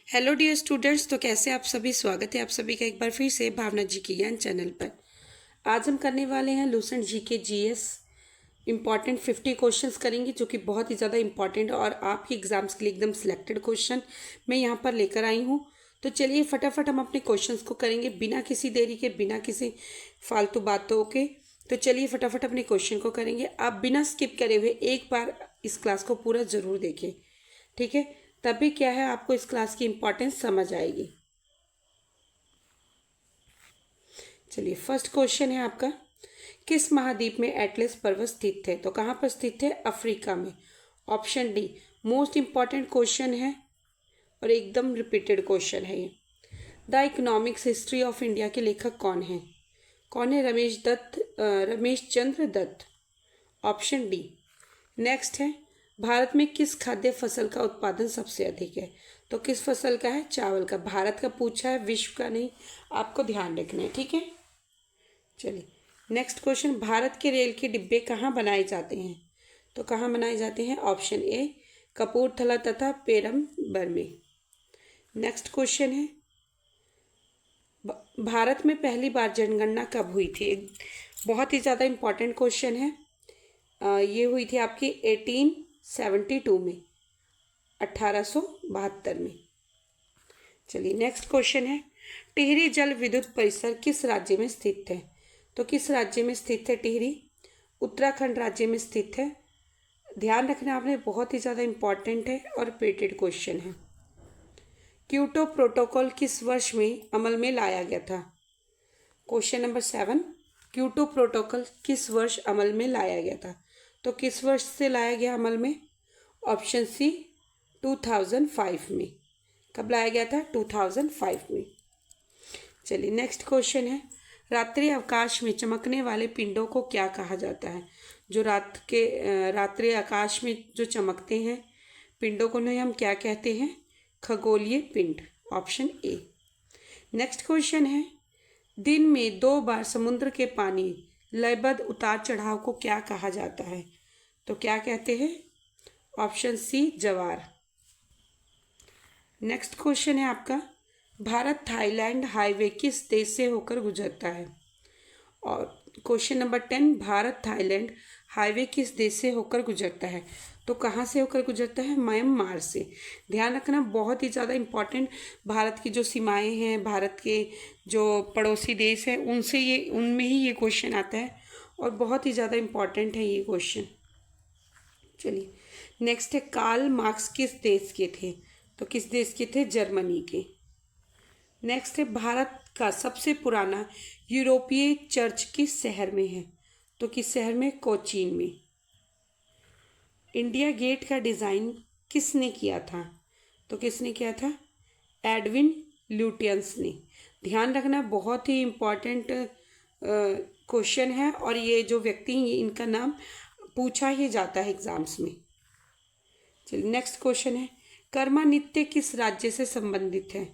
Hello dear students, तो कैसे आप सभी। स्वागत है आप सभी का एक बार फिर से भावना जी के ज्ञान चैनल पर। आज हम करने वाले हैं लूसेंट जी के जीएस इंपॉर्टेंट 50 क्वेश्चंस करेंगे, जो कि बहुत ही ज़्यादा इंपॉर्टेंट और आपके एग्जाम्स के लिए एकदम सिलेक्टेड क्वेश्चन मैं यहाँ पर लेकर आई हूँ। तो चलिए फटाफट हम अपने क्वेश्चंस को करेंगे बिना किसी देरी के, बिना किसी फालतू बातों के। तो चलिए फटाफट अपने क्वेश्चन को करेंगे। आप बिना स्किप करे हुए एक बार इस क्लास को पूरा ज़रूर देखें, ठीक है। तभी क्या है, आपको इस क्लास की इंपॉर्टेंस समझ आएगी। चलिए फर्स्ट क्वेश्चन है आपका, किस महाद्वीप में एटलस पर्वत स्थित है। तो कहाँ पर स्थित है? अफ्रीका में। Option D. Most important question है और एकदम रिपीटेड क्वेश्चन है ये। The economics history of India के लेखक कौन है? कौन है? Ramesh Chandra Dutt. Option D. Next है, भारत में किस खाद्य फसल का उत्पादन सबसे अधिक है? तो किस फसल का है? चावल का। भारत का पूछा है, विश्व का नहीं, आपको ध्यान रखना है, ठीक है। चलिए नेक्स्ट क्वेश्चन, भारत के रेल के डिब्बे कहाँ बनाए जाते हैं? तो कहाँ बनाए जाते हैं? ऑप्शन ए कपूरथला तथा पेरम्बर में। नेक्स्ट क्वेश्चन है, भारत में पहली बार जनगणना कब हुई थी? बहुत ही ज़्यादा इंपॉर्टेंट क्वेश्चन है। ये हुई थी आपकी 1872 में, 1872 में। चलिए नेक्स्ट क्वेश्चन है, टिहरी जल विद्युत परिसर किस राज्य में स्थित है? तो किस राज्य में स्थित है टिहरी? उत्तराखंड राज्य में स्थित है। ध्यान रखना आपने, बहुत ही ज़्यादा इंपॉर्टेंट है और रिपीटेड क्वेश्चन है। क्योटो प्रोटोकॉल किस वर्ष में अमल में लाया गया था? क्वेश्चन नंबर 7, क्योटो प्रोटोकॉल किस वर्ष अमल में लाया गया था? तो किस वर्ष से लाया गया अमल में? ऑप्शन सी 2005 में। कब लाया गया था? 2005 में। चलिए नेक्स्ट क्वेश्चन है, रात्रि अवकाश में चमकने वाले पिंडों को क्या कहा जाता है? जो रात्रि आकाश में जो चमकते हैं पिंडों को नहीं हम क्या कहते हैं? खगोलीय पिंड। Option A. नेक्स्ट क्वेश्चन है, दिन में 2 बार समुद्र के पानी लयबद्ध उतार चढ़ाव को क्या कहा जाता है? तो क्या कहते हैं? ऑप्शन सी जवार। नेक्स्ट क्वेश्चन है आपका, भारत थाईलैंड हाईवे किस देश से होकर गुजरता है? और question number 10, Bharat Thailand highway किस देश से होकर गुजरता है? तो कहाँ से होकर गुजरता है? म्यांमार से। ध्यान रखना, बहुत ही ज़्यादा इम्पॉर्टेंट। भारत की जो सीमाएं हैं, भारत के जो पड़ोसी देश हैं, उनमें ही ये क्वेश्चन आता है और बहुत ही ज़्यादा इम्पॉर्टेंट है ये क्वेश्चन। चलिए नेक्स्ट है, कार्ल मार्क्स किस देश के थे? तो किस देश के थे? जर्मनी के। नेक्स्ट है, भारत का सबसे पुराना यूरोपीय चर्च किस शहर में है? तो किस शहर में? कोचीन में। इंडिया गेट का डिज़ाइन किसने किया था? तो किसने किया था? एडविन ल्यूटियंस ने। ध्यान रखना, बहुत ही इम्पॉर्टेंट क्वेश्चन है और ये जो व्यक्ति हैं इनका नाम पूछा ही जाता है एग्जाम्स में। चलिए नेक्स्ट क्वेश्चन है, कर्मा नृत्य किस राज्य से संबंधित है?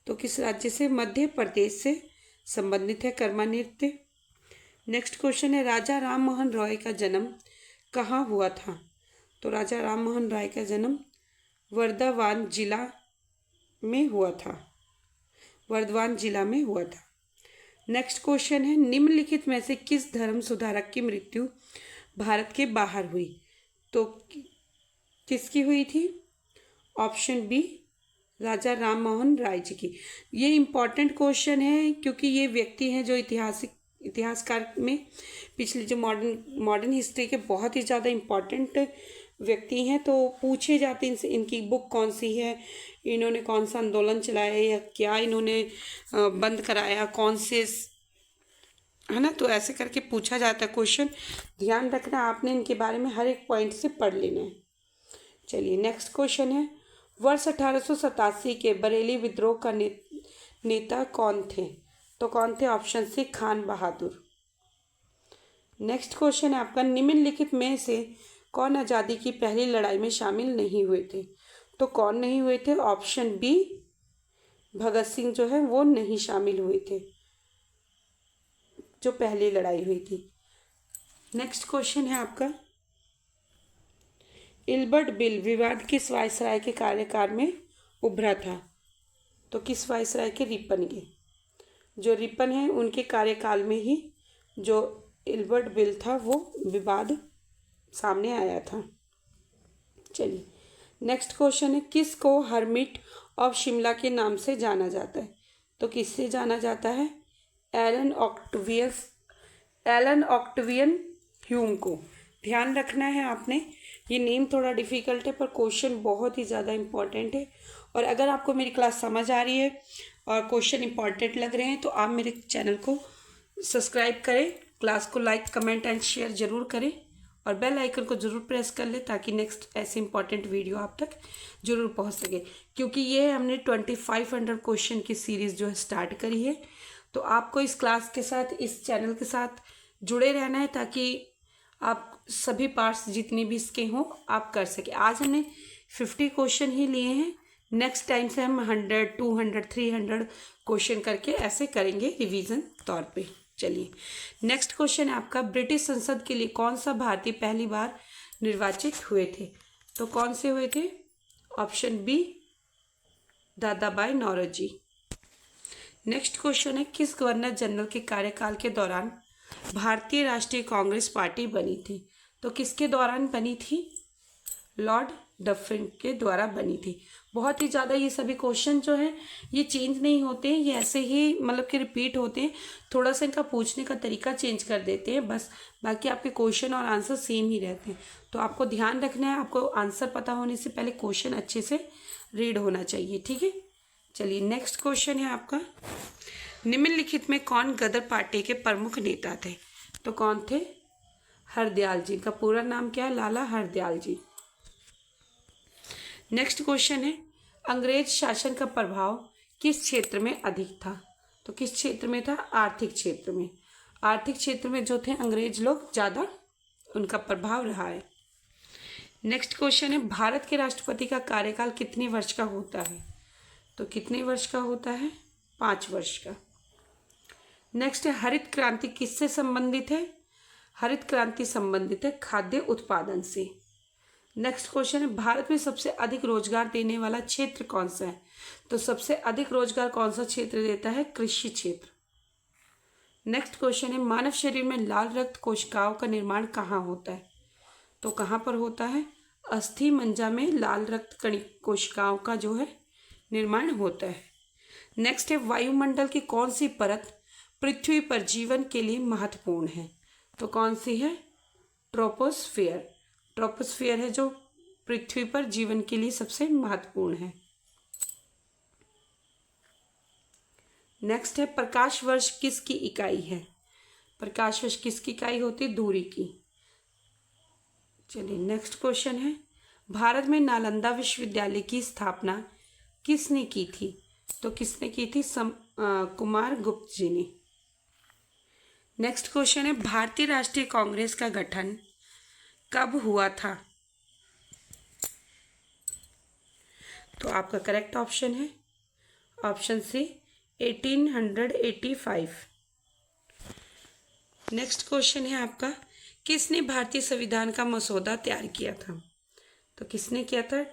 तो किस राज्य से? मध्य प्रदेश से संबंधित है कर्मा नृत्य। नेक्स्ट क्वेश्चन है, राजा राम मोहन रॉय का जन्म कहाँ हुआ था? तो राजा राम मोहन राय का जन्म वर्धमान जिला में हुआ था। वर्धमान जिला में हुआ था। नेक्स्ट क्वेश्चन है, निम्नलिखित में से किस धर्म सुधारक की मृत्यु भारत के बाहर हुई? तो किसकी हुई थी? ऑप्शन बी राजा राम मोहन राय जी की। ये इम्पॉर्टेंट क्वेश्चन है क्योंकि ये व्यक्ति हैं जो इतिहासकार में पिछले जो मॉडर्न हिस्ट्री के बहुत ही ज़्यादा इम्पॉर्टेंट व्यक्ति हैं। तो पूछे जाते हैं इनकी बुक कौन सी है, इन्होंने कौन सा आंदोलन चलाया या क्या इन्होंने बंद कराया, कौन से, है ना। तो ऐसे करके पूछा जाता है क्वेश्चन। ध्यान रखना आपने, इनके बारे में हर एक पॉइंट से पढ़ लेना है। चलिए नेक्स्ट क्वेश्चन है, वर्ष 1887 के बरेली विद्रोह का नेता कौन थे? तो कौन थे? ऑप्शन सी खान बहादुर। नेक्स्ट क्वेश्चन है आपका, निम्नलिखित में से कौन आज़ादी की पहली लड़ाई में शामिल नहीं हुए थे? तो कौन नहीं हुए थे? ऑप्शन बी भगत सिंह जो है वो नहीं शामिल हुए थे जो पहली लड़ाई हुई थी। नेक्स्ट क्वेश्चन है आपका, इल्बर्ट बिल विवाद किस वायसराय के कार्यकाल में उभरा था? तो किस वायसराय के? रिपन के। जो रिपन है उनके कार्यकाल में ही जो इल्बर्ट बिल था वो विवाद सामने आया था। चलिए नेक्स्ट क्वेश्चन है, किसको हर्मिट ऑफ शिमला के नाम से जाना जाता है? तो किससे जाना जाता है? एलन ऑक्टेवियन ह्यूम को। ध्यान रखना है आपने, ये नेम थोड़ा डिफिकल्ट है पर क्वेश्चन बहुत ही ज़्यादा इम्पॉर्टेंट है। और अगर आपको मेरी क्लास समझ आ रही है और क्वेश्चन इम्पॉर्टेंट लग रहे हैं तो आप मेरे चैनल को सब्सक्राइब करें, क्लास को लाइक कमेंट एंड शेयर ज़रूर करें और बेल आइकन को ज़रूर प्रेस कर ले ताकि नेक्स्ट ऐसे इंपॉर्टेंट वीडियो आप तक ज़रूर पहुंच सके। क्योंकि ये हमने 2500 क्वेश्चन की सीरीज़ जो है स्टार्ट करी है, तो आपको इस क्लास के साथ, इस चैनल के साथ जुड़े रहना है ताकि आप सभी पार्ट्स जितने भी इसके हों आप कर सके। आज हमने 50 क्वेश्चन ही लिए हैं, नेक्स्ट टाइम से हम 100, 200, 300 क्वेश्चन करके ऐसे करेंगे रिवीजन तौर पे। चलिए नेक्स्ट क्वेश्चन है आपका, ब्रिटिश संसद के लिए कौन सा भारतीय पहली बार निर्वाचित हुए थे? तो कौन से हुए थे? Option B, Dadabhai Naoroji. Next question है, किस गवर्नर जनरल के कार्यकाल के दौरान भारतीय राष्ट्रीय कांग्रेस पार्टी बनी थी? तो किसके दौरान बनी थी? लॉर्ड डफरिन के द्वारा बनी थी। बहुत ही ज़्यादा ये सभी क्वेश्चन जो हैं ये चेंज नहीं होते हैं, ये ऐसे ही मतलब कि रिपीट होते हैं, थोड़ा सा इनका पूछने का तरीका चेंज कर देते हैं बस, बाकी आपके क्वेश्चन और आंसर सेम ही रहते हैं। तो आपको ध्यान रखना है, आपको आंसर पता होने से पहले क्वेश्चन अच्छे से रीड होना चाहिए, ठीक है। चलिए नेक्स्ट क्वेश्चन है आपका, निम्नलिखित में कौन गदर पार्टी के प्रमुख नेता थे? तो कौन थे? हरदयाल जी। का पूरा नाम क्या है? लाला हरदयाल जी। नेक्स्ट क्वेश्चन है, अंग्रेज शासन का प्रभाव किस क्षेत्र में अधिक था? तो किस क्षेत्र में था? आर्थिक क्षेत्र में। आर्थिक क्षेत्र में जो थे अंग्रेज लोग ज़्यादा उनका प्रभाव रहा है। नेक्स्ट क्वेश्चन है, भारत के राष्ट्रपति का कार्यकाल कितने वर्ष का होता है? तो कितने वर्ष का होता है? 5 वर्ष का। नेक्स्ट है, हरित क्रांति किससे संबंधित है? हरित क्रांति संबंधित है खाद्य उत्पादन से। नेक्स्ट क्वेश्चन है, भारत में सबसे अधिक रोजगार देने वाला क्षेत्र कौन सा है? तो सबसे अधिक रोजगार कौन सा क्षेत्र देता है? कृषि क्षेत्र। नेक्स्ट क्वेश्चन है, मानव शरीर में लाल रक्त कोशिकाओं का निर्माण कहाँ होता है? तो कहाँ पर होता है? अस्थि मज्जा में लाल रक्त कोशिकाओं का जो है निर्माण होता है। नेक्स्ट है, वायुमंडल की कौन सी परत पृथ्वी पर जीवन के लिए महत्वपूर्ण है? तो कौन सी है? ट्रोपोस्फियर। ट्रोपोस्फियर है जो पृथ्वी पर जीवन के लिए सबसे महत्वपूर्ण है। नेक्स्ट है, प्रकाश वर्ष किसकी इकाई है? प्रकाश वर्ष किसकी इकाई होती है? दूरी की। चलिए नेक्स्ट क्वेश्चन है, भारत में नालंदा विश्वविद्यालय की स्थापना किसने की थी? तो किसने की थी? कुमार गुप्त जी ने। नेक्स्ट क्वेश्चन है, भारतीय राष्ट्रीय कांग्रेस का गठन कब हुआ था? तो आपका करेक्ट ऑप्शन है ऑप्शन सी, 1885। नेक्स्ट क्वेश्चन है आपका, किसने भारतीय संविधान का मसौदा तैयार किया था? तो किसने किया था?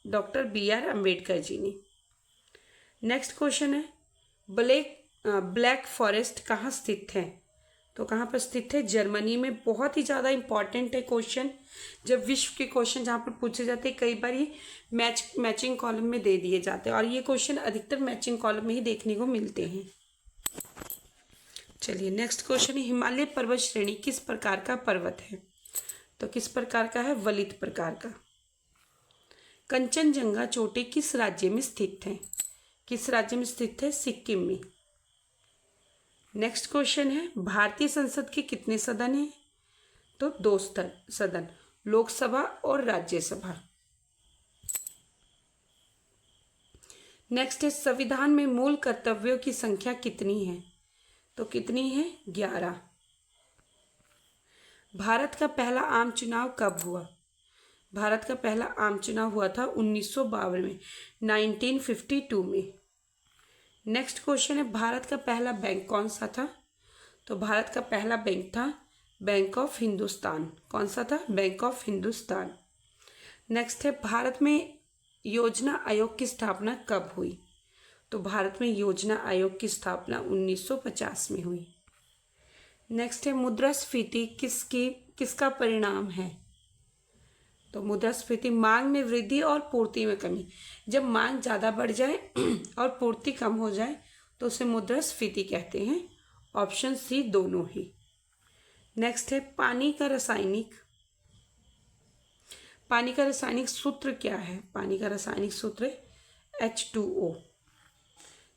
डॉक्टर BR अम्बेडकर जी ने। नेक्स्ट क्वेश्चन है, ब्लैक फॉरेस्ट कहाँ स्थित है? तो कहाँ पर स्थित है? जर्मनी में। बहुत ही ज़्यादा इंपॉर्टेंट है क्वेश्चन, जब विश्व के क्वेश्चन जहाँ पर पूछे जाते हैं कई बार ये मैचिंग कॉलम में दे दिए जाते हैं और ये क्वेश्चन अधिकतर मैचिंग कॉलम में ही देखने को मिलते हैं। चलिए नेक्स्ट क्वेश्चन है, हिमालय पर्वत श्रेणी किस प्रकार का पर्वत है? तो किस प्रकार का है? वलित प्रकार का। कंचनजंगा चोटी किस राज्य में स्थित है? किस राज्य में स्थित है? सिक्किम में। नेक्स्ट क्वेश्चन है, भारतीय संसद के कितने सदन हैं? तो 2 सदन, लोकसभा और राज्यसभा। नेक्स्ट है, संविधान में मूल कर्तव्यों की संख्या कितनी है? तो कितनी है? 11। भारत का पहला आम चुनाव कब हुआ? भारत का पहला आम चुनाव हुआ था 1952 में, 1952 में। नेक्स्ट क्वेश्चन है, भारत का पहला बैंक कौन सा था? तो भारत का पहला बैंक था बैंक ऑफ हिंदुस्तान। कौन सा था? Bank of Hindustan. नेक्स्ट है, भारत में योजना आयोग की स्थापना कब हुई? तो भारत में योजना आयोग की स्थापना 1950 में हुई। नेक्स्ट है मुद्रास्फीति किसका परिणाम है? तो मुद्रास्फीति मांग में वृद्धि और पूर्ति में कमी। जब मांग ज़्यादा बढ़ जाए और पूर्ति कम हो जाए तो उसे मुद्रास्फीति कहते हैं। ऑप्शन सी दोनों ही। नेक्स्ट है पानी का रासायनिक सूत्र क्या है? पानी का रासायनिक सूत्र H2O।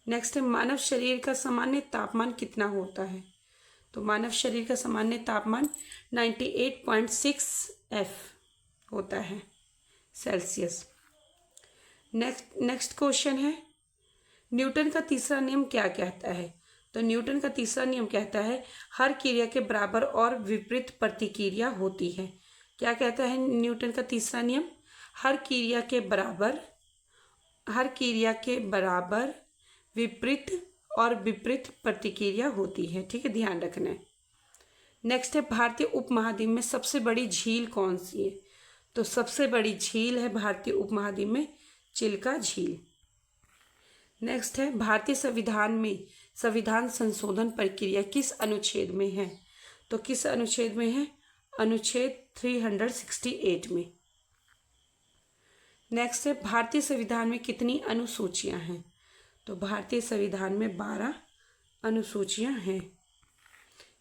नेक्स्ट है मानव शरीर का सामान्य तापमान कितना होता है? तो मानव शरीर का सामान्य तापमान 98.6 F होता है सेल्सियस। नेक्स्ट क्वेश्चन है न्यूटन का तीसरा नियम क्या कहता है? तो न्यूटन का तीसरा नियम कहता है हर क्रिया के बराबर और विपरीत प्रतिक्रिया होती है। क्या कहता है न्यूटन का तीसरा नियम? हर क्रिया के बराबर विपरीत प्रतिक्रिया होती है। ठीक है, ध्यान रखना है। नेक्स्ट है भारतीय उपमहाद्वीप में सबसे बड़ी झील कौन सी है? तो सबसे बड़ी झील है भारतीय उपमहाद्वीप में चिल्का झील। नेक्स्ट है भारतीय संविधान में संविधान संशोधन प्रक्रिया किस अनुच्छेद में है? तो किस अनुच्छेद में है? अनुच्छेद 368 में। नेक्स्ट है भारतीय संविधान में कितनी अनुसूचियां हैं? तो भारतीय संविधान में 12 अनुसूचियां हैं।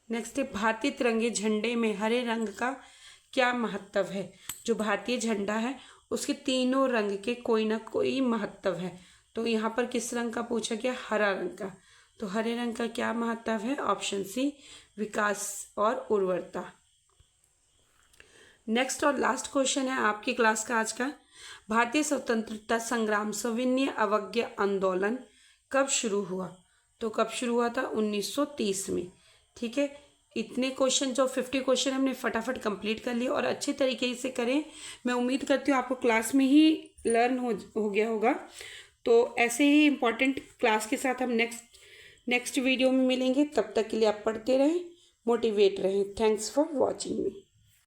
नेक्स्ट है भारतीय तिरंगे झंडे में हरे रंग का क्या महत्व है? जो भारतीय झंडा है उसके तीनों रंग के कोई ना कोई महत्व है। तो यहाँ पर किस रंग का पूछा गया? हरा रंग का। तो हरे रंग का क्या महत्व है? ऑप्शन सी विकास और उर्वरता। नेक्स्ट और लास्ट क्वेश्चन है आपकी क्लास का आज का। भारतीय स्वतंत्रता संग्राम सविनय अवज्ञा आंदोलन कब शुरू हुआ? तो कब शुरू हुआ था? 1930 में। ठीक है, इतने क्वेश्चन जो 50 क्वेश्चन हमने फटाफट कंप्लीट कर लिए और अच्छे तरीके से करें। मैं उम्मीद करती हूँ आपको क्लास में ही लर्न हो गया होगा। तो ऐसे ही इम्पॉर्टेंट क्लास के साथ हम नेक्स्ट वीडियो में मिलेंगे। तब तक के लिए आप पढ़ते रहें, मोटिवेट रहें। Thanks for watching me.